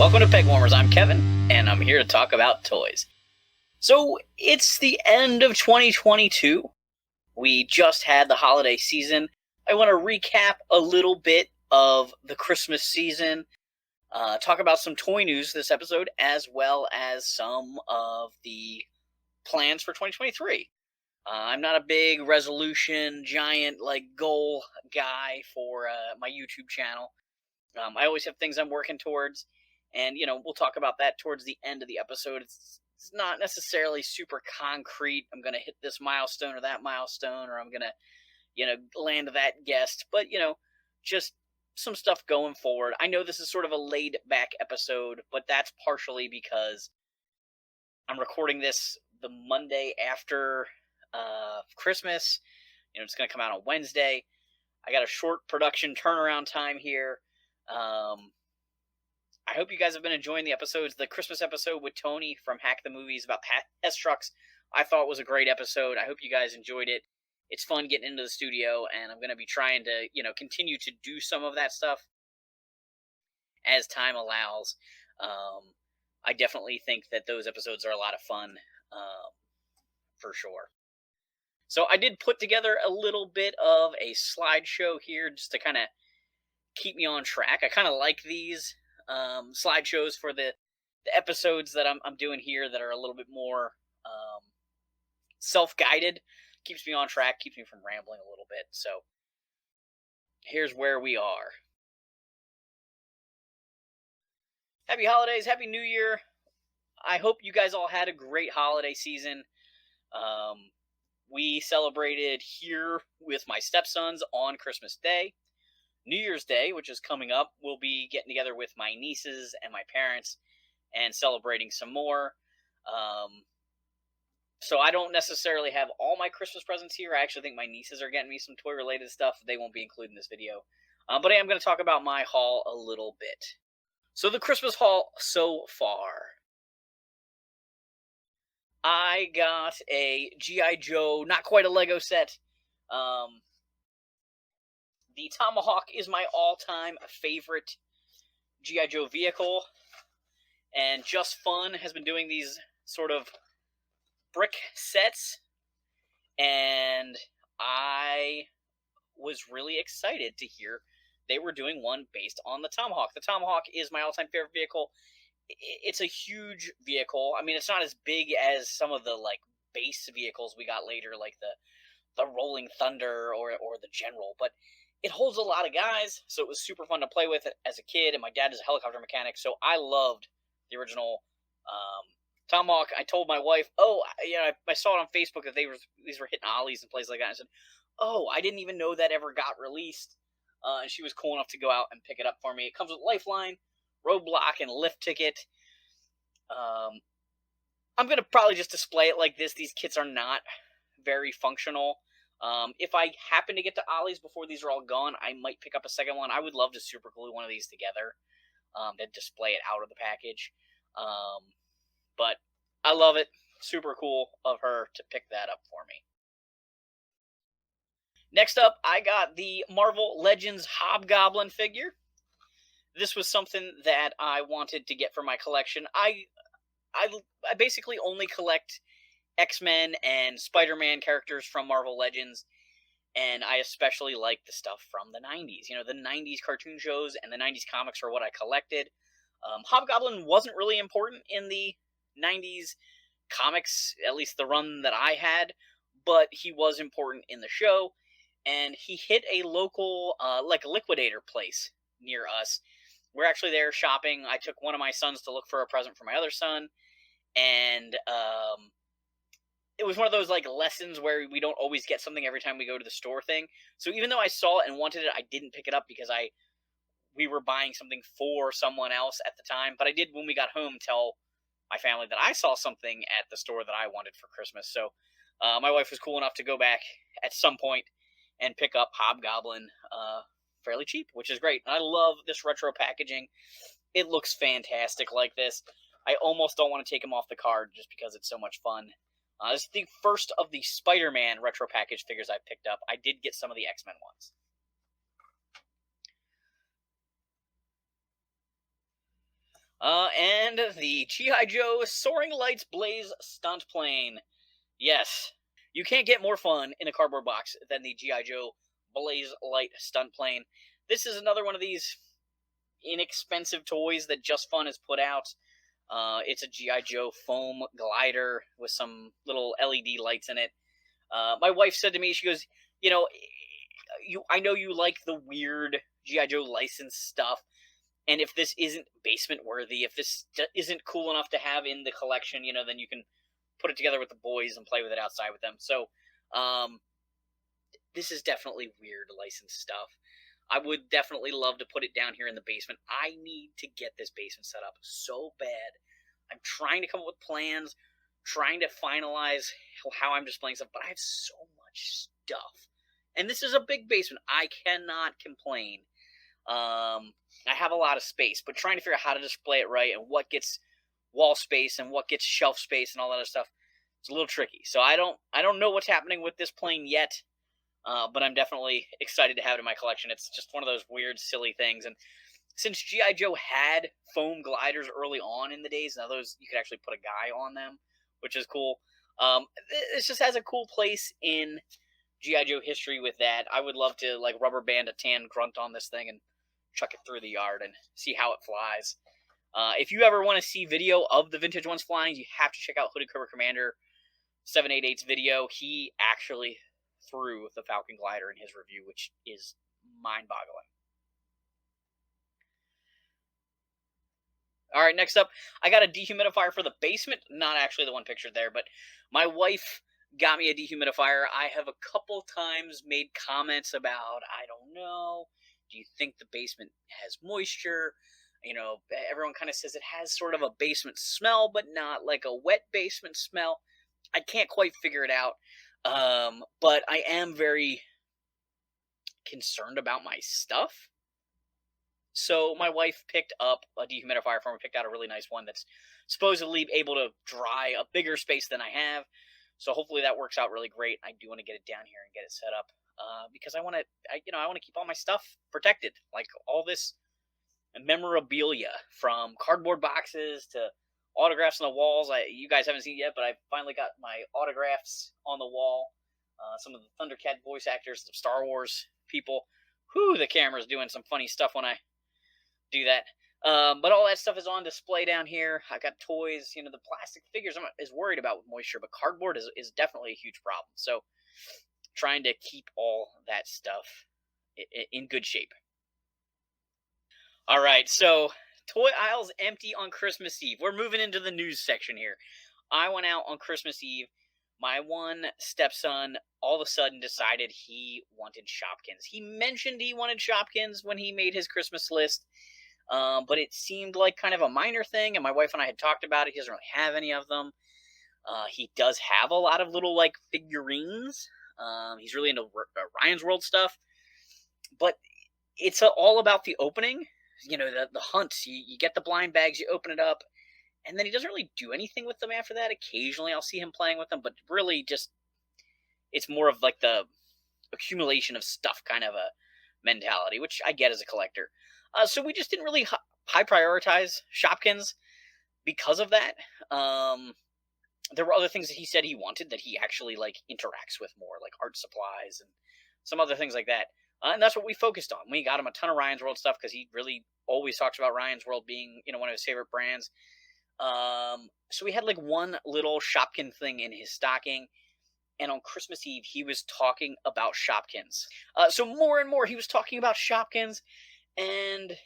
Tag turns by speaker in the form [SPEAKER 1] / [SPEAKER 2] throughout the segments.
[SPEAKER 1] Welcome to Pegwarmers. I'm Kevin, and I'm here to talk about toys. So, it's the end of 2022. We just had the holiday season. I want to recap a little bit of the Christmas season, talk about some toy news this episode, as well as some of the plans for 2023. I'm not a big resolution, giant, goal guy for my YouTube channel. I always have things I'm working towards, and, we'll talk about that towards the end of the episode. It's not necessarily super concrete. I'm going to hit this milestone or that milestone, or I'm going to, land that guest. But, just some stuff going forward. I know this is sort of a laid back episode, but that's partially because I'm recording this the Monday after Christmas. It's going to come out on Wednesday. I got a short production turnaround time here. I hope you guys have been enjoying the episodes. The Christmas episode with Tony from Hack the Movies about test trucks, I thought was a great episode. I hope you guys enjoyed it. It's fun getting into the studio, and I'm going to be trying to, continue to do some of that stuff as time allows. I definitely think that those episodes are a lot of fun, for sure. So I did put together a little bit of a slideshow here just to kind of keep me on track. I kind of like these slideshows for the episodes that I'm doing here that are a little bit more self-guided. Keeps me on track, keeps me from rambling a little bit. So here's where we are. Happy holidays, happy new year. I hope you guys all had a great holiday season. We celebrated here with my stepsons on Christmas Day. New Year's Day, which is coming up, we'll be getting together with my nieces and my parents and celebrating some more. So I don't necessarily have all my Christmas presents here. I actually think my nieces are getting me some toy-related stuff. They won't be included in this video. But I am going to talk about my haul a little bit. So the Christmas haul so far. I got a G.I. Joe, not quite a Lego set. The Tomahawk is my all-time favorite G.I. Joe vehicle. And Just Fun has been doing these sort of brick sets. And I was really excited to hear they were doing one based on the Tomahawk. The Tomahawk is my all-time favorite vehicle. It's a huge vehicle. I mean, it's not as big as some of the, base vehicles we got later, like the Rolling Thunder or the General. But it holds a lot of guys, so it was super fun to play with as a kid, and my dad is a helicopter mechanic, so I loved the original Tomahawk. I told my wife, I saw it on Facebook that these were hitting ollies and places like that. I said, I didn't even know that ever got released, and she was cool enough to go out and pick it up for me. It comes with Lifeline, Roadblock, and Lift Ticket. I'm going to probably just display it like this. These kits are not very functional. If I happen to get to ollies before these are all gone, I might pick up a second one. I would love to super glue one of these together to display it out of the package. But I love it. Super cool of her to pick that up for me. Next up, I got the Marvel Legends Hobgoblin figure. This was something that I wanted to get for my collection. I basically only collect X-Men and Spider-Man characters from Marvel Legends, and I especially like the stuff from the 90s. The 90s cartoon shows and the 90s comics are what I collected. Hobgoblin wasn't really important in the 90s comics, at least the run that I had, but he was important in the show, and he hit a local, liquidator place near us. We're actually there shopping. I took one of my sons to look for a present for my other son, and it was one of those lessons where we don't always get something every time we go to the store thing. So even though I saw it and wanted it, I didn't pick it up because we were buying something for someone else at the time. But I did, when we got home, tell my family that I saw something at the store that I wanted for Christmas. So my wife was cool enough to go back at some point and pick up Hobgoblin fairly cheap, which is great. And I love this retro packaging. It looks fantastic like this. I almost don't want to take him off the card just because it's so much fun. This is the first of the Spider-Man retro package figures I picked up. I did get some of the X-Men ones. And the G.I. Joe Soaring Lights Blaze Stunt Plane. Yes, you can't get more fun in a cardboard box than the G.I. Joe Blaze Light Stunt Plane. This is another one of these inexpensive toys that Just Fun has put out. It's a G.I. Joe foam glider with some little LED lights in it. My wife said to me, she goes, you know, I know you like the weird G.I. Joe licensed stuff, and if this isn't basement worthy, if this isn't cool enough to have in the collection, then you can put it together with the boys and play with it outside with them. So, this is definitely weird licensed stuff. I would definitely love to put it down here in the basement. I need to get this basement set up so bad. I'm trying to come up with plans, trying to finalize how I'm displaying stuff, but I have so much stuff. And this is a big basement. I cannot complain. I have a lot of space, but trying to figure out how to display it right and what gets wall space and what gets shelf space and all that other stuff, it's a little tricky. So I don't know what's happening with this plane yet, but I'm definitely excited to have it in my collection. It's just one of those weird, silly things. And since G.I. Joe had foam gliders early on in the days, now those you could actually put a guy on them, which is cool. This just has a cool place in G.I. Joe history with that. I would love to like rubber band a tan grunt on this thing and chuck it through the yard and see how it flies. If you ever want to see video of the vintage ones flying, you have to check out Hooded Cobra Commander 788's video. He actually threw the Falcon glider in his review, which is mind-boggling. All right, next up, I got a dehumidifier for the basement. Not actually the one pictured there, but my wife got me a dehumidifier. I have a couple times made comments about, I don't know, do you think the basement has moisture? Everyone kind of says it has sort of a basement smell, but not like a wet basement smell. I can't quite figure it out. But I am very concerned about my stuff. So my wife picked up a dehumidifier for me, picked out a really nice one that's supposedly able to dry a bigger space than I have. So hopefully that works out really great. I do want to get it down here and get it set up because I want to keep all my stuff protected, like all this memorabilia from cardboard boxes to autographs on the walls. You guys haven't seen it yet, but I finally got my autographs on the wall. Some of the ThunderCat voice actors, the Star Wars people. Whew, the camera's doing some funny stuff when I do that. But all that stuff is on display down here. I got toys. The plastic figures I'm not as worried about with moisture, but cardboard is definitely a huge problem. So trying to keep all that stuff in good shape. All right, so toy aisle's empty on Christmas Eve. We're moving into the news section here. I went out on Christmas Eve. My one stepson all of a sudden decided he wanted Shopkins. He mentioned he wanted Shopkins when he made his Christmas list, but it seemed like kind of a minor thing, and my wife and I had talked about it. He doesn't really have any of them. He does have a lot of little, like, figurines. He's really into Ryan's World stuff, but it's all about the opening. The hunts. You get the blind bags, you open it up, and then he doesn't really do anything with them after that. Occasionally I'll see him playing with them, but really just, it's more of like the accumulation of stuff kind of a mentality, which I get as a collector. So we just didn't really high prioritize Shopkins because of that. There were other things that he said he wanted that he actually like interacts with more, like art supplies and some other things like that. And that's what we focused on. We got him a ton of Ryan's World stuff because he really always talks about Ryan's World being, one of his favorite brands. So we had like one little Shopkin thing in his stocking. And on Christmas Eve, he was talking about Shopkins. So more and more, he was talking about Shopkins. And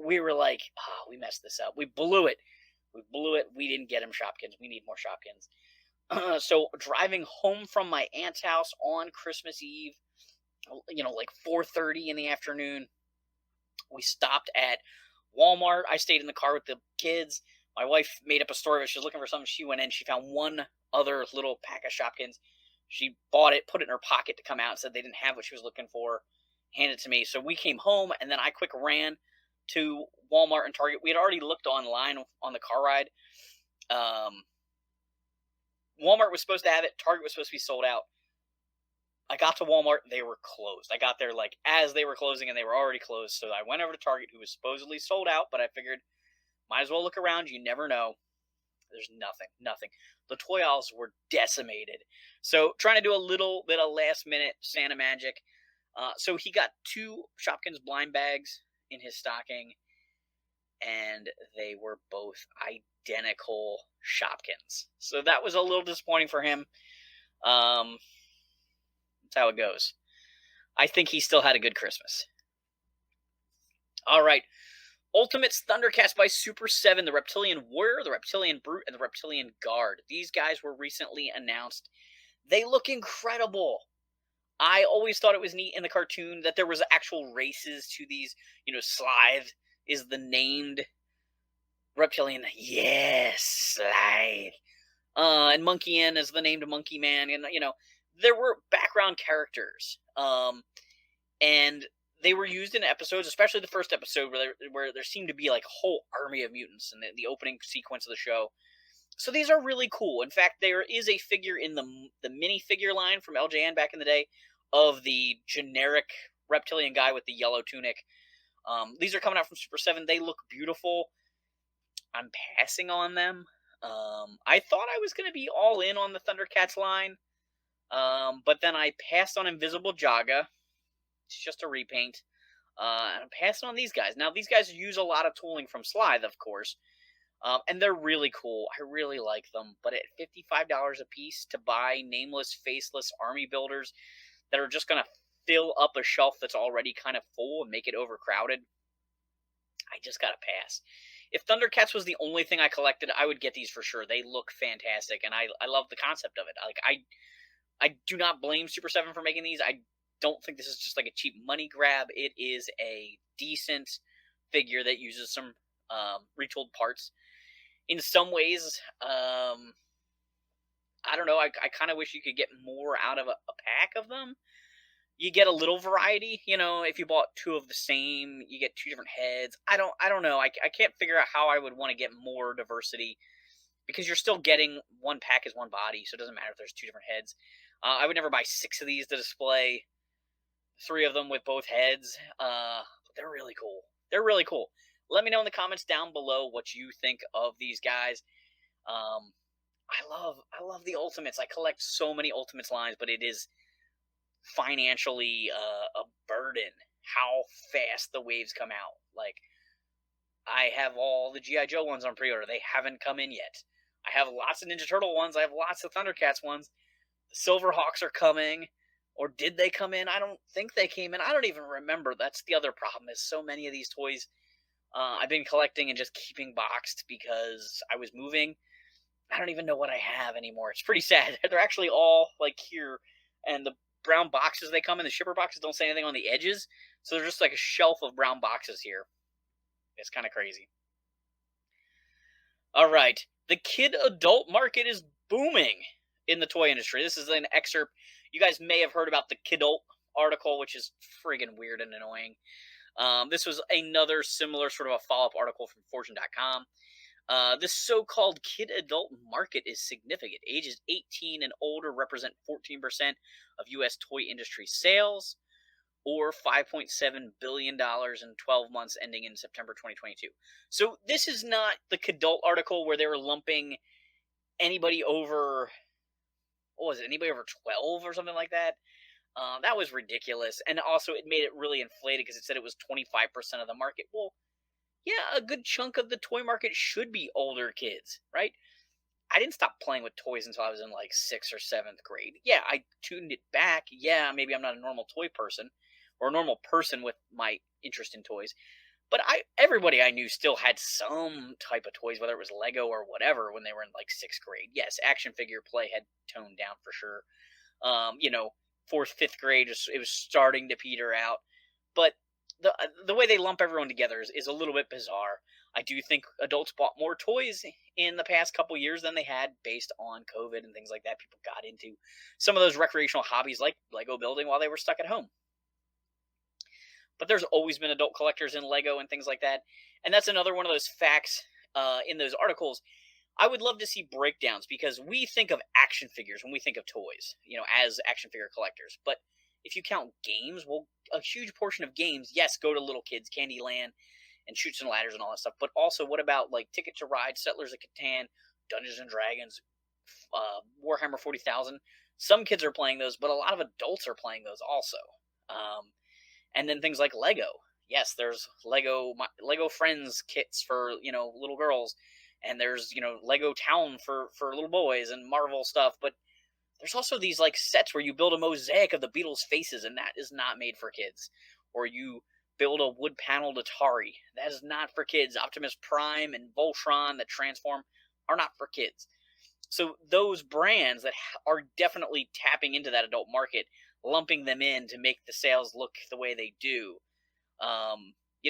[SPEAKER 1] we were like, oh, we messed this up. We blew it. We didn't get him Shopkins. We need more Shopkins. So driving home from my aunt's house on Christmas Eve, like 4:30 in the afternoon, we stopped at Walmart. I stayed in the car with the kids. My wife made up a story where she was looking for something. She went in. She found one other little pack of Shopkins. She bought it, put it in her pocket to come out, and said they didn't have what she was looking for. Handed it to me. So we came home, and then I quick ran to Walmart and Target. We had already looked online on the car ride. Walmart was supposed to have it. Target was supposed to be sold out. I got to Walmart. They were closed. I got there like as they were closing, and they were already closed. So I went over to Target, who was supposedly sold out, but I figured Might as well look around. You never know. There's nothing. The toy aisles were decimated. So trying to do a little bit of last minute Santa magic. So he got 2 Shopkins blind bags in his stocking, and they were both identical Shopkins. So that was a little disappointing for him. That's how it goes. I think he still had a good Christmas. All right. Ultimates ThunderCats by Super 7, the Reptilian Warrior, the Reptilian Brute, and the Reptilian Guard. These guys were recently announced. They look incredible. I always thought it was neat in the cartoon that there was actual races to these. Slithe is the named Reptilian. Yes, Slithe. And Monkey N is the named Monkey Man. And, there were background characters. And they were used in episodes, especially the first episode, where there seemed to be like a whole army of mutants in the opening sequence of the show. So these are really cool. In fact, there is a figure in the minifigure line from LJN back in the day of the generic reptilian guy with the yellow tunic. These are coming out from Super 7. They look beautiful. I'm passing on them. I thought I was going to be all in on the ThunderCats line, but then I passed on Invisible Jaga. It's just a repaint. And I'm passing on these guys. Now, these guys use a lot of tooling from Slithe, of course. And they're really cool. I really like them. But at $55 a piece to buy nameless, faceless army builders that are just going to fill up a shelf that's already kind of full and make it overcrowded, I just got to pass. If ThunderCats was the only thing I collected, I would get these for sure. They look fantastic, and I love the concept of it. I do not blame Super 7 for making these. I don't think this is just like a cheap money grab. It is a decent figure that uses some retooled parts. In some ways, I don't know. I kind of wish you could get more out of a pack of them. You get a little variety. If you bought 2 of the same, you get 2 different heads. I don't know. I can't figure out how I would want to get more diversity, because you're still getting one pack is one body, so it doesn't matter if there's 2 different heads. I would never buy 6 of these to display. 3 of them with both heads. But they're really cool. They're really cool. Let me know in the comments down below what you think of these guys. I love the Ultimates. I collect so many Ultimates lines, but it is financially a burden how fast the waves come out. Like, I have all the G.I. Joe ones on pre-order. They haven't come in yet. I have lots of Ninja Turtle ones. I have lots of ThunderCats ones. The Silverhawks are coming. Or did they come in? I don't think they came in. I don't even remember. That's the other problem, is so many of these toys I've been collecting and just keeping boxed because I was moving. I don't even know what I have anymore. It's pretty sad. They're actually all like here, and the brown boxes they come in, the shipper boxes, don't say anything on the edges, so they're just like a shelf of brown boxes here. It's kind of crazy. All right, the kid adult market is booming in the toy industry. This is an excerpt. You guys may have heard about the kidult article, which is friggin' weird and annoying. This was another similar sort of a follow-up article from Fortune.com. This so-called kid adult market is significant. Ages 18 and older represent 14% of U.S. toy industry sales, or $5.7 billion in 12 months ending in September 2022. So this is not the kidult article where they were lumping anybody over, what was it, anybody over 12 or something like that. That was ridiculous. And also it made it really inflated because it said it was 25% of the market. Well, yeah, a good chunk of the toy market should be older kids, right? I didn't stop playing with toys until I was in like 6th or 7th grade. Yeah, I tuned it back. Yeah, maybe I'm not a normal toy person or a normal person with my interest in toys. But everybody I knew still had some type of toys, whether it was Lego or whatever, when they were in like 6th grade. Yes, action figure play had toned down for sure. 4th, 5th grade, it was starting to peter out. But the way they lump everyone together is a little bit bizarre. I do think adults bought more toys in the past couple years than they had based on COVID and things like that. People got into some of those recreational hobbies like Lego building while they were stuck at home. But there's always been adult collectors in Lego and things like that. And that's another one of those facts in those articles. I would love to see breakdowns, because we think of action figures when we think of toys, as action figure collectors. But if you count games, well, a huge portion of games, yes, go to little kids, Candyland, and Chutes and Ladders and all that stuff. But also, what about like Ticket to Ride, Settlers of Catan, Dungeons and Dragons, Warhammer 40,000? Some kids are playing those, but a lot of adults are playing those also. And then things like Lego. Yes, there's Lego Friends kits for little girls, and there's Lego Town for little boys and Marvel stuff. But there's also these like sets where you build a mosaic of the Beatles' faces, and that is not made for kids. Or you build a wood paneled Atari. That is not for kids. Optimus Prime and Voltron that transform are not for kids. So those brands that are definitely tapping into that adult market, lumping them in to make the sales look the way they do.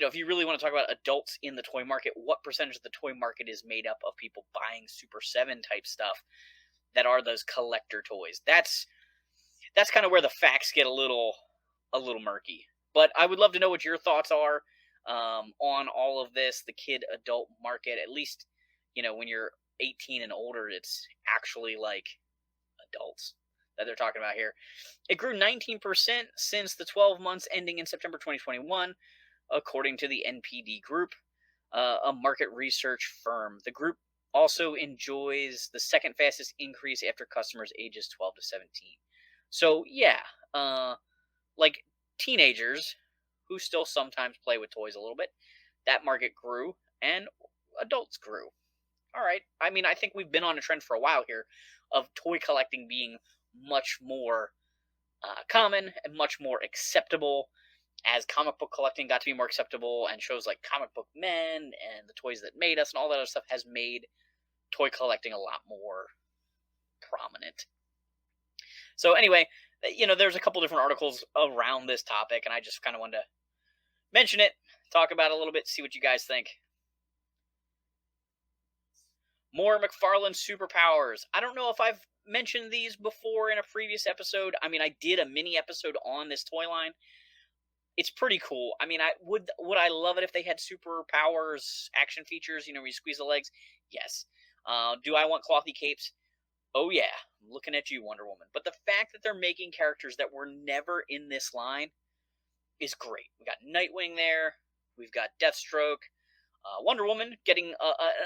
[SPEAKER 1] If you really want to talk about adults in the toy market, what percentage of the toy market is made up of people buying Super 7 type stuff that are those collector toys? That's kind of where the facts get a little murky. But I would love to know what your thoughts are on all of this, the kid adult market. At least, when you're 18 and older, it's actually like adults that they're talking about here. It grew 19% since the 12 months ending in September 2021, according to the NPD Group, a market research firm. The group also enjoys the second fastest increase after customers ages 12 to 17. So yeah, like teenagers who still sometimes play with toys a little bit, that market grew, and adults grew. All right. I mean, I think we've been on a trend for a while here of toy collecting being much more common and much more acceptable as comic book collecting got to be more acceptable, and shows like Comic Book Men and The Toys That Made Us and all that other stuff has made toy collecting a lot more prominent. So anyway, there's a couple different articles around this topic, and I just kind of wanted to mention it, talk about it a little bit, see what you guys think. More McFarlane superpowers. I don't know if I've mentioned these before in a previous episode. I mean, I did a mini episode on this toy line. It's pretty cool. I mean, would I love it if they had superpowers, action features, where you squeeze the legs? Yes. Do I want clothy capes? Oh yeah, I'm looking at you, Wonder Woman. But the fact that they're making characters that were never in this line is great. We got Nightwing there. We've got Deathstroke. Wonder Woman getting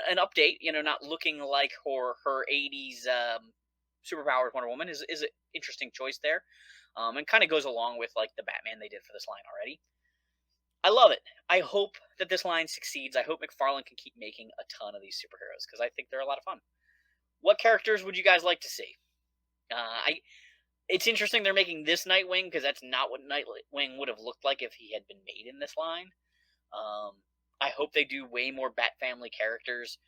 [SPEAKER 1] an update, not looking like her 80s superpowered Wonder Woman is an interesting choice there. And kind of goes along with like the Batman they did for this line already. I love it. I hope that this line succeeds. I hope McFarlane can keep making a ton of these superheroes, because I think they're a lot of fun. What characters would you guys like to see? It's interesting they're making this Nightwing, because that's not what Nightwing would have looked like if he had been made in this line. I hope they do way more Bat Family characters.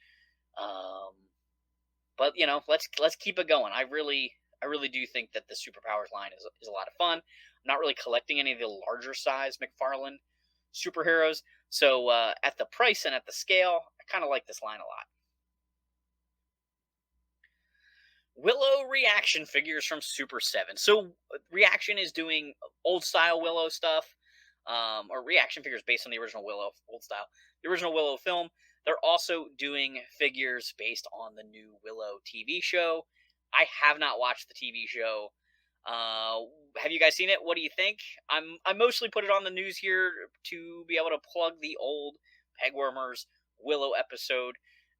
[SPEAKER 1] But let's keep it going. I really do think that the superpowers line is a lot of fun. I'm not really collecting any of the larger size McFarlane superheroes, so at the price and at the scale, I kind of like this line a lot. Willow reaction figures from Super 7. So Reaction is doing old style Willow stuff, or reaction figures based on the original Willow, old style, the original Willow film. They're also doing figures based on the new Willow TV show. I have not watched the TV show. Have you guys seen it? What do you think? I mostly put it on the news here to be able to plug the old Pegwarmers Willow episode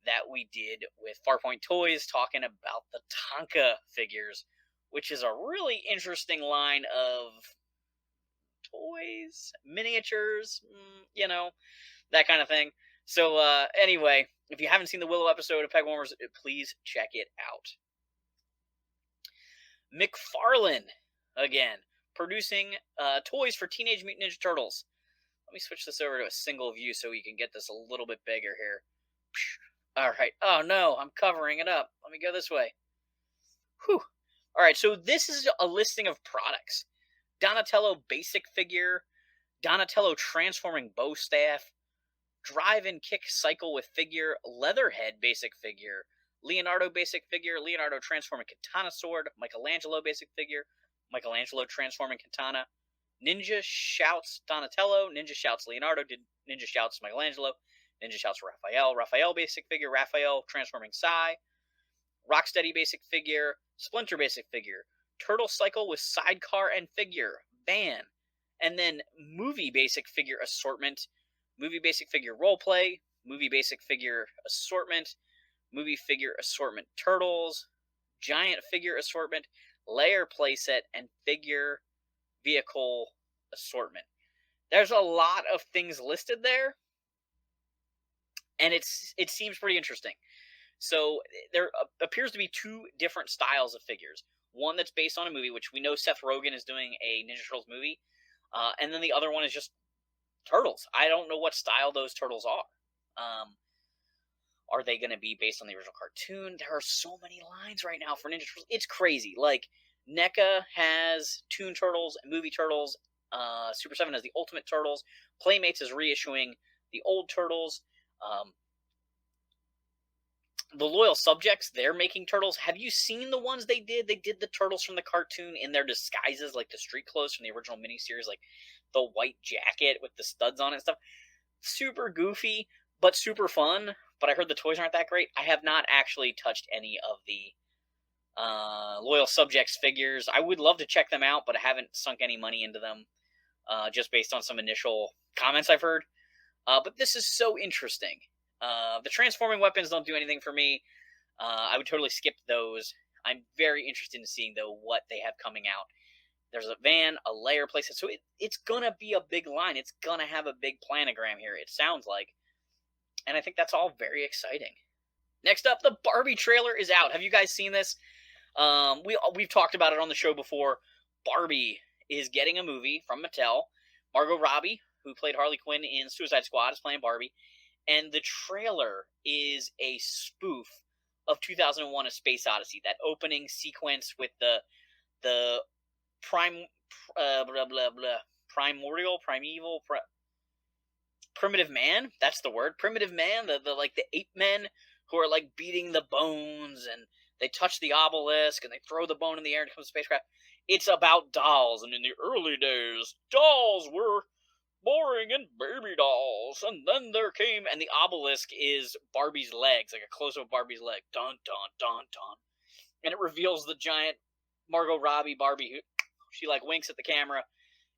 [SPEAKER 1] that we did with Farpoint Toys, talking about the Tonka figures, which is a really interesting line of toys, miniatures, that kind of thing. So anyway, if you haven't seen the Willow episode of Pegwarmers, please check it out. McFarlane, again, producing toys for Teenage Mutant Ninja Turtles. Let me switch this over to a single view so you can get this a little bit bigger here. All right. Oh, no, I'm covering it up. Let me go this way. Whew. All right, so this is a listing of products. Donatello basic figure, Donatello transforming bow staff, drive and kick cycle with figure, Leatherhead basic figure, Leonardo basic figure, Leonardo transforming katana sword, Michelangelo basic figure, Michelangelo transforming katana, Ninja shouts Donatello, Ninja shouts Leonardo, Ninja shouts Michelangelo, Ninja shouts Raphael, Raphael basic figure, Raphael transforming Sai, Rocksteady basic figure, Splinter basic figure, Turtle cycle with sidecar and figure, Van, and then movie basic figure assortment, movie basic figure roleplay, movie basic figure assortment, movie figure assortment turtles, giant figure assortment, layer playset, and figure vehicle assortment. There's a lot of things listed there, and it seems pretty interesting. So there appears to be two different styles of figures. One that's based on a movie, which we know Seth Rogen is doing a Ninja Turtles movie, and then the other one is just turtles. I don't know what style those turtles are. Are they going to be based on the original cartoon? There are so many lines right now for Ninja Turtles. It's crazy. Like, NECA has Toon Turtles, Movie Turtles. Super 7 has the Ultimate Turtles. Playmates is reissuing the old Turtles. The Loyal Subjects, they're making turtles. Have you seen the ones they did? They did the turtles from the cartoon in their disguises, like the street clothes from the original miniseries, like the white jacket with the studs on it and stuff. Super goofy, but super fun. But I heard the toys aren't that great. I have not actually touched any of the Loyal Subjects figures. I would love to check them out, but I haven't sunk any money into them, just based on some initial comments I've heard. But this is so interesting. The transforming weapons don't do anything for me. I would totally skip those. I'm very interested in seeing, though, what they have coming out. There's a van, a layer playset, so it's going to be a big line. It's going to have a big planogram here, it sounds like. And I think that's all very exciting. Next up, the Barbie trailer is out. Have you guys seen this? We've talked about it on the show before. Barbie is getting a movie from Mattel. Margot Robbie, who played Harley Quinn in Suicide Squad, is playing Barbie. And the trailer is a spoof of 2001: A Space Odyssey. That opening sequence with the primitive man. That's the word. Primitive man. The ape men who are like beating the bones, and they touch the obelisk and they throw the bone in the air and it becomes a spacecraft. It's about dolls, and in the early days, dolls were boring and baby dolls, and then there came, and the obelisk is Barbie's legs, like a close-up of Barbie's leg. Dun, dun, dun, dun. And it reveals the giant Margot Robbie Barbie, who, she, like, winks at the camera,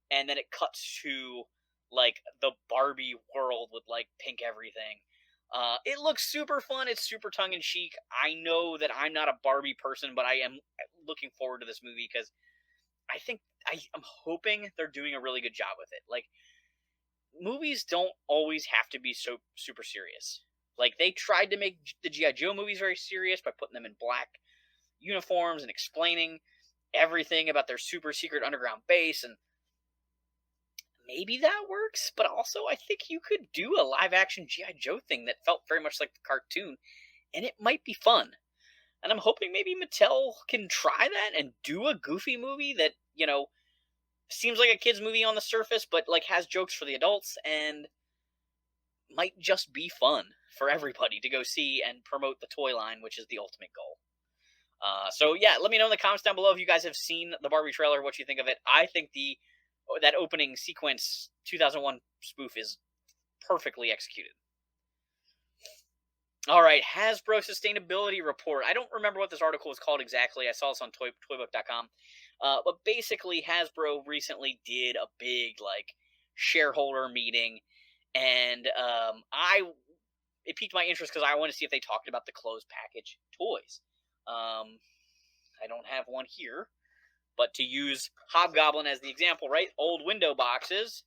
[SPEAKER 1] and then it cuts to, like, the Barbie world with, like, pink everything. It looks super fun. It's super tongue-in-cheek. I know that I'm not a Barbie person, but I am looking forward to this movie, because I'm hoping they're doing a really good job with it. Like, movies don't always have to be so super serious. Like, they tried to make the G.I. Joe movies very serious by putting them in black uniforms and explaining everything about their super secret underground base, and maybe that works, but also I think you could do a live-action G.I. Joe thing that felt very much like the cartoon, and it might be fun. And I'm hoping maybe Mattel can try that and do a goofy movie that, seems like a kid's movie on the surface, but, like, has jokes for the adults, and might just be fun for everybody to go see and promote the toy line, which is the ultimate goal. So yeah, let me know in the comments down below if you guys have seen the Barbie trailer, what you think of it. I think that opening sequence 2001 spoof is perfectly executed. All right, Hasbro Sustainability Report. I don't remember what this article was called exactly. I saw this on toybook.com. But basically, Hasbro recently did a big, like, shareholder meeting, and it piqued my interest because I want to see if they talked about the closed package toys. I don't have one here, but to use Hobgoblin as the example, right? Old window boxes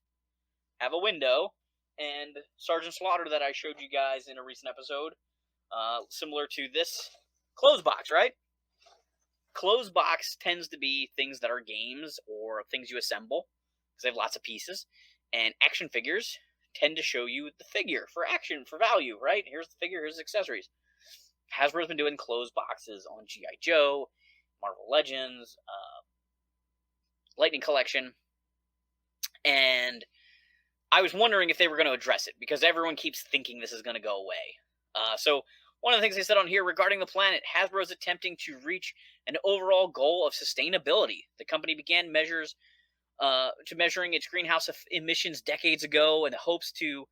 [SPEAKER 1] have a window, and Sergeant Slaughter that I showed you guys in a recent episode, similar to this closed box, right? Closed box tends to be things that are games or things you assemble, because they have lots of pieces, and action figures tend to show you the figure for action, for value, right? Here's the figure, here's the accessories. Hasbro's been doing closed boxes on G.I. Joe, Marvel Legends, Lightning Collection, and I was wondering if they were going to address it, because everyone keeps thinking this is going to go away. So one of the things they said on here regarding the planet, Hasbro is attempting to reach an overall goal of sustainability. The company began measuring its greenhouse emissions decades ago, and hopes to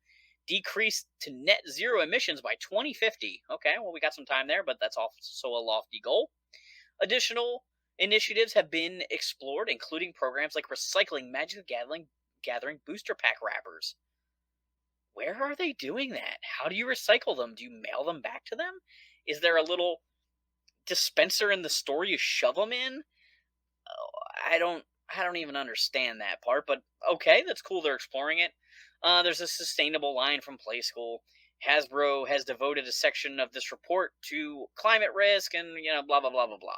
[SPEAKER 1] decrease to net zero emissions by 2050. Okay, well, we got some time there, but that's also a lofty goal. Additional initiatives have been explored, including programs like recycling Magic the Gathering booster pack wrappers. where are they doing that? How do you recycle them? Do you mail them back to them? Is there a little dispenser in the store you shove them in? I don't I don't even understand that part, but okay, that's cool. They're exploring it. There's a sustainable line from Play School. Hasbro has devoted a section of this report to climate risk and blah blah blah blah blah.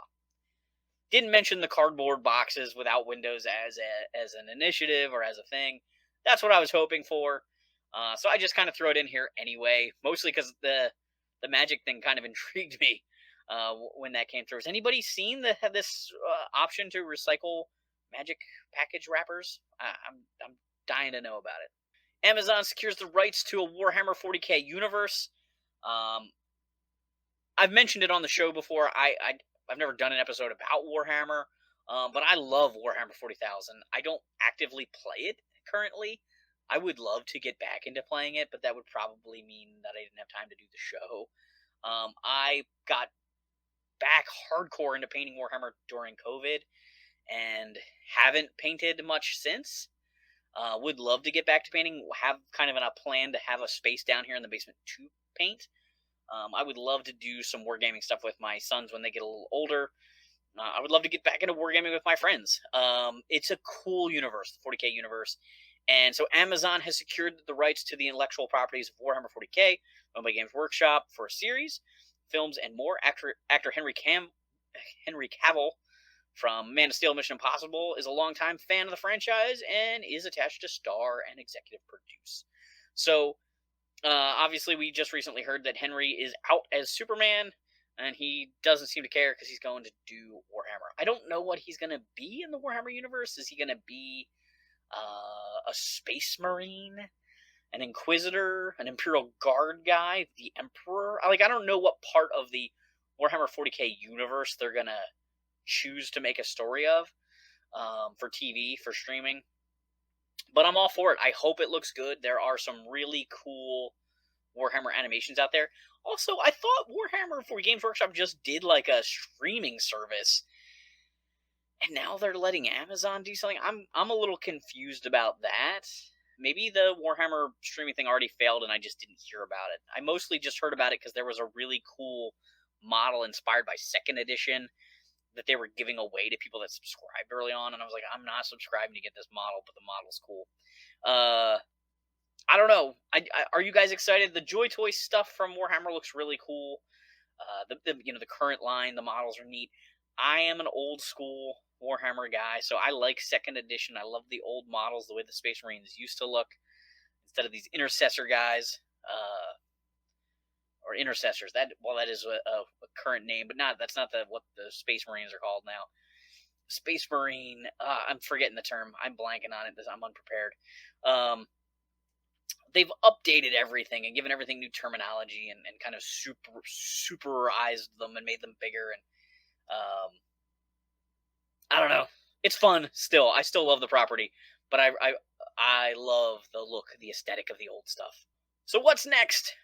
[SPEAKER 1] Didn't mention the cardboard boxes without windows as an initiative or as a thing. That's what I was hoping for. So I just kind of throw it in here anyway, mostly because the magic thing kind of intrigued me when that came through. Has anybody seen this option to recycle magic package wrappers? I'm dying to know about it. Amazon secures the rights to a Warhammer 40k universe. Um, I've mentioned it on the show before. I've never done an episode about Warhammer, but I love Warhammer 40,000. I don't actively play it currently. I would love to get back into playing it, but that would probably mean that I didn't have time to do the show. I got back hardcore into painting Warhammer during COVID and haven't painted much since. Would love to get back to painting. Have kind of a plan to have a space down here in the basement to paint. I would love to do some wargaming stuff with my sons when they get a little older. I would love to get back into wargaming with my friends. It's a cool universe, the 40k universe. And so Amazon has secured the rights to the intellectual properties of Warhammer 40k, owned by Games Workshop, for a series, films, and more. Actor Henry Cavill from Man of Steel, Mission Impossible, is a longtime fan of the franchise and is attached to star and executive produce. So, obviously, we just recently heard that Henry is out as Superman, and he doesn't seem to care because he's going to do Warhammer. I don't know what he's going to be in the Warhammer universe. Is he going to be a space marine, an inquisitor, an Imperial Guard guy, the Emperor? I don't know what part of the Warhammer 40k universe they're going to choose to make a story of for TV, for streaming. But I'm all for it. I hope it looks good. There are some really cool Warhammer animations out there. Also, I thought Warhammer for Games Workshop just did like a streaming service, and now they're letting Amazon do something. I'm a little confused about that. Maybe the Warhammer streaming thing already failed and I just didn't hear about it. I mostly just heard about it because there was a really cool model inspired by 2nd edition that they were giving away to people that subscribed early on, and I was like, I'm not subscribing to get this model, but the model's cool. I don't know. Are you guys excited? The Joy Toy stuff from Warhammer looks really cool. The current line, the models are neat. I am an old school Warhammer guy, so I like 2nd edition. I love the old models, the way the Space Marines used to look, instead of these intercessor guys. Or intercessors. That is a current name, but that's not what the Space Marines are called now. Space Marine. I'm forgetting the term. I'm blanking on it. I'm unprepared. They've updated everything and given everything new terminology and kind of superized them and made them bigger. And I don't know. It's fun still. I still love the property, but I love the look, the aesthetic of the old stuff. So what's next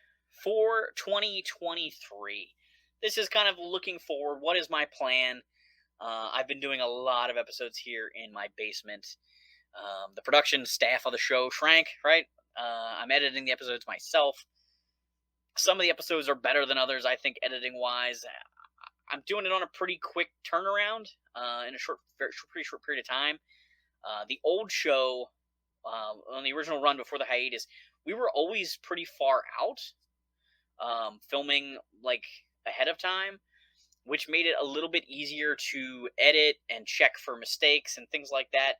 [SPEAKER 1] for 2023? This is kind of looking forward. What is my plan? I've been doing a lot of episodes here in my basement. The production staff of the show shrank, right? I'm editing the episodes myself. Some of the episodes are better than others, I think, editing-wise. I'm doing it on a pretty quick turnaround in a pretty short period of time. The old show, on the original run before the hiatus, we were always pretty far out, filming ahead of time, which made it a little bit easier to edit and check for mistakes and things like that.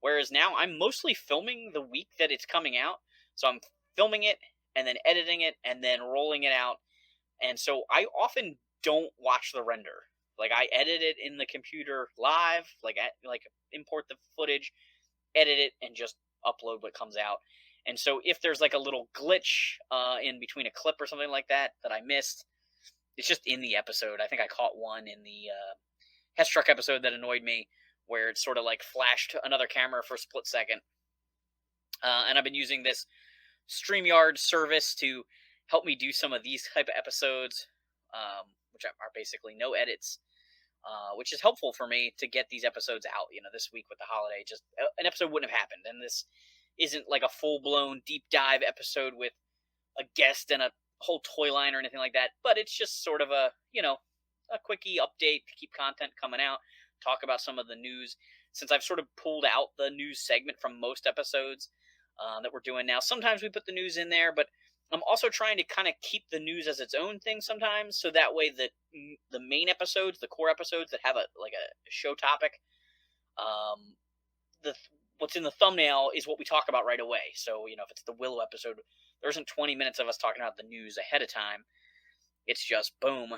[SPEAKER 1] Whereas now I'm mostly filming the week that it's coming out. So I'm filming it and then editing it and then rolling it out. And so I often don't watch the render. I edit it in the computer live, import the footage, edit it, and just upload what comes out. And so if there's a little glitch in between a clip or something like that I missed, it's just in the episode. I think I caught one in the Hess Truck episode that annoyed me, where it sort of flashed to another camera for a split second. And I've been using this StreamYard service to help me do some of these type of episodes, which are basically no edits, which is helpful for me to get these episodes out. This week with the holiday, just an episode wouldn't have happened. And this isn't like a full-blown deep dive episode with a guest and a whole toy line or anything like that, but it's just sort of a, a quickie update to keep content coming out, talk about some of the news, since I've sort of pulled out the news segment from most episodes that we're doing now. Sometimes we put the news in there, but I'm also trying to kind of keep the news as its own thing sometimes, so that way the main episodes, the core episodes that have a show topic, the what's in the thumbnail is what we talk about right away. So, if it's the Willow episode, there isn't 20 minutes of us talking about the news ahead of time. It's just boom,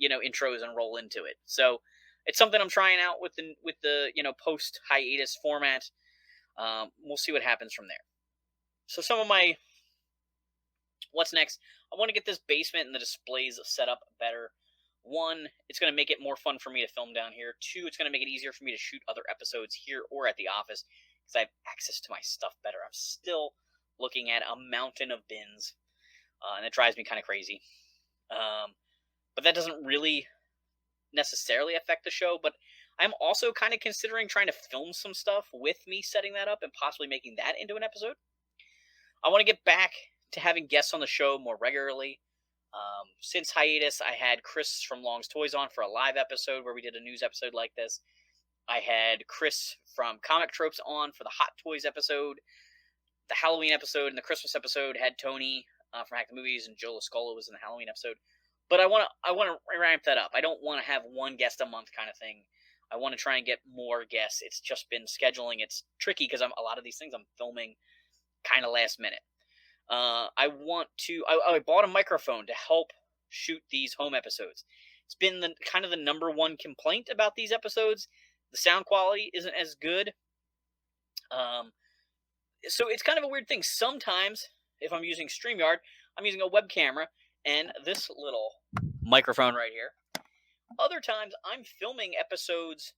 [SPEAKER 1] intros and roll into it. So it's something I'm trying out with the post hiatus format. We'll see what happens from there. So some of my what's next, I want to get this basement and the displays set up better. One, it's going to make it more fun for me to film down here. Two, it's going to make it easier for me to shoot other episodes here or at the office because I have access to my stuff better. I'm still looking at a mountain of bins, and it drives me kind of crazy. But that doesn't really necessarily affect the show, but I'm also kind of considering trying to film some stuff with me setting that up and possibly making that into an episode. I want to get back to having guests on the show more regularly. Since hiatus, I had Chris from Long's Toys on for a live episode where we did a news episode like this. I had Chris from Comic Tropes on for the Hot Toys episode. The Halloween episode and the Christmas episode had Tony from Hack the Movies, and Joe Lascola was in the Halloween episode. But I want to ramp that up. I don't want to have one guest a month kind of thing. I want to try and get more guests. It's just been scheduling. It's tricky because a lot of these things I'm filming kind of last minute. I bought a microphone to help shoot these home episodes. It's been the number one complaint about these episodes. The sound quality isn't as good. So it's kind of a weird thing. Sometimes, if I'm using StreamYard, I'm using a web camera and this little microphone right here. Other times, I'm filming episodes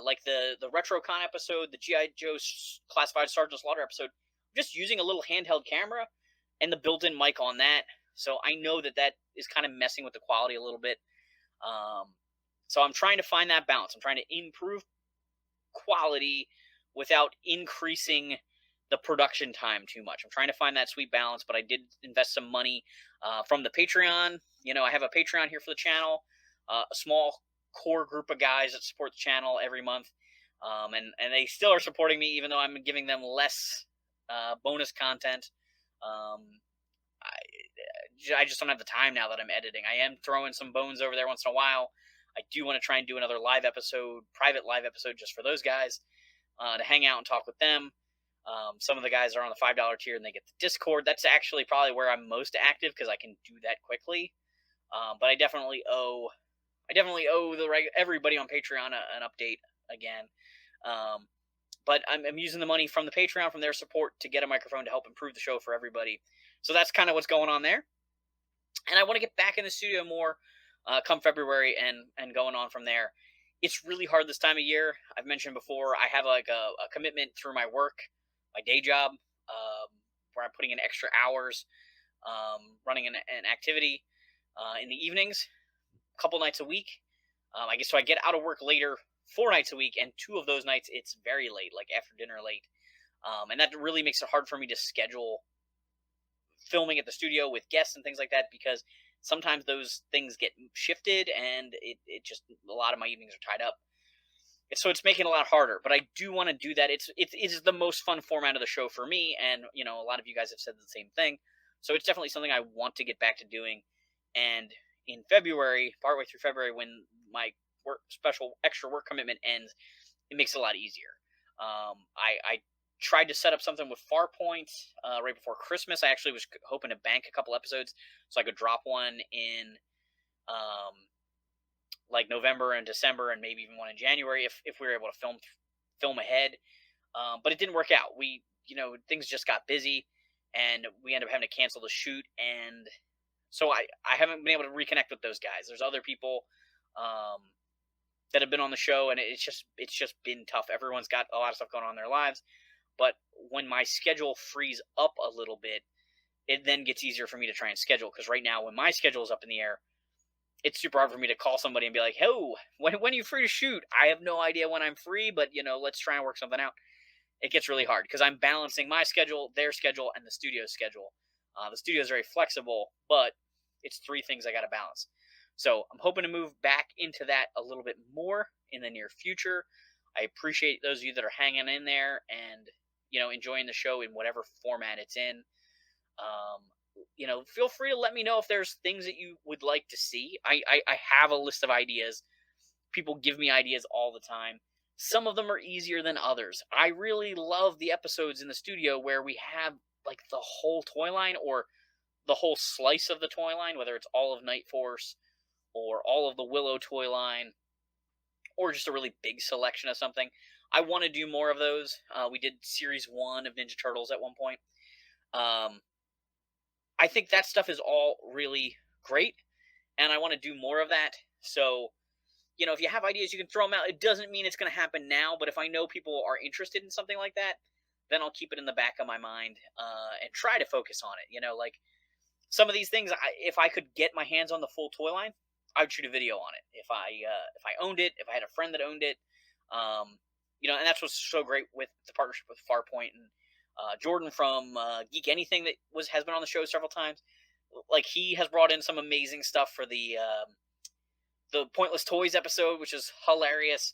[SPEAKER 1] like the RetroCon episode, the G.I. Joe's Classified Sergeant Slaughter episode, just using a little handheld camera and the built-in mic on that. So I know that is kind of messing with the quality a little bit. So I'm trying to find that balance. I'm trying to improve quality without increasing the production time too much. I'm trying to find that sweet balance, but I did invest some money from the Patreon. I have a Patreon here for the channel, a small core group of guys that support the channel every month, and they still are supporting me even though I'm giving them less bonus content. I just don't have the time now that I'm editing. I am throwing some bones over there once in a while. I do want to try and do another live episode, private live episode just for those guys to hang out and talk with them. Some of the guys are on the $5 tier and they get the Discord. That's actually probably where I'm most active because I can do that quickly. But I definitely owe everybody on Patreon an update again. But I'm using the money from the Patreon, from their support, to get a microphone to help improve the show for everybody. So that's kind of what's going on there. And I want to get back in the studio more come February and going on from there. It's really hard this time of year. I've mentioned before, I have a commitment through my work, my day job, where I'm putting in extra hours running an activity in the evenings, a couple nights a week. So I get out of work later 4 nights a week, and 2 of those nights it's very late, like after dinner late. And that really makes it hard for me to schedule filming at the studio with guests and things like that, because sometimes those things get shifted and it just, a lot of my evenings are tied up. So it's making it a lot harder, but I do want to do that. It's the most fun format of the show for me, and a lot of you guys have said the same thing. So it's definitely something I want to get back to doing. And in February, partway through February, when my special extra work commitment ends, it makes it a lot easier. I tried to set up something with Farpoint right before Christmas. I actually was hoping to bank a couple episodes so I could drop one in like November and December, and maybe even one in January if we were able to film ahead. But it didn't work out. Things just got busy, and we ended up having to cancel the shoot. And so I haven't been able to reconnect with those guys. There's other people that have been on the show, and it's just been tough. Everyone's got a lot of stuff going on in their lives. But when my schedule frees up a little bit, it then gets easier for me to try and schedule. Because right now, when my schedule is up in the air, it's super hard for me to call somebody and be like, "Hey, when are you free to shoot?" I have no idea when I'm free, but let's try and work something out. it gets really hard because I'm balancing my schedule, their schedule, and the studio's schedule. The studio is very flexible, but it's 3 things I got to balance. So I'm hoping to move back into that a little bit more in the near future. I appreciate those of you that are hanging in there and enjoying the show in whatever format it's in. Feel free to let me know if there's things that you would like to see. I have a list of ideas. People give me ideas all the time. Some of them are easier than others. I really love the episodes in the studio where we have like the whole toy line or the whole slice of the toy line, whether it's all of Night Force or all of the Willow toy line or just a really big selection of something. I want to do more of those. We did Series 1 of Ninja Turtles at one point. I think that stuff is all really great, and I want to do more of that. So, if you have ideas, you can throw them out. It doesn't mean it's going to happen now, but if I know people are interested in something like that, then I'll keep it in the back of my mind and try to focus on it. Like some of these things, if I could get my hands on the full toy line, I would shoot a video on it. If I owned it, if I had a friend that owned it, and that's what's so great with the partnership with Farpoint and Jordan from Geek Anything that has been on the show several times. Like he has brought in some amazing stuff for the Pointless Toys episode, which is hilarious.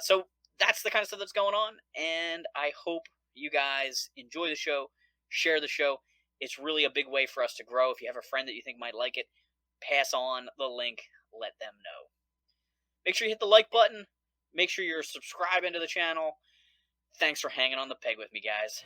[SPEAKER 1] So that's the kind of stuff that's going on, and I hope you guys enjoy the show, share the show. It's really a big way for us to grow. If you have a friend that you think might like it, pass on the link, let them know. Make sure you hit the like button. Make sure you're subscribing to the channel. Thanks for hanging on the peg with me, guys.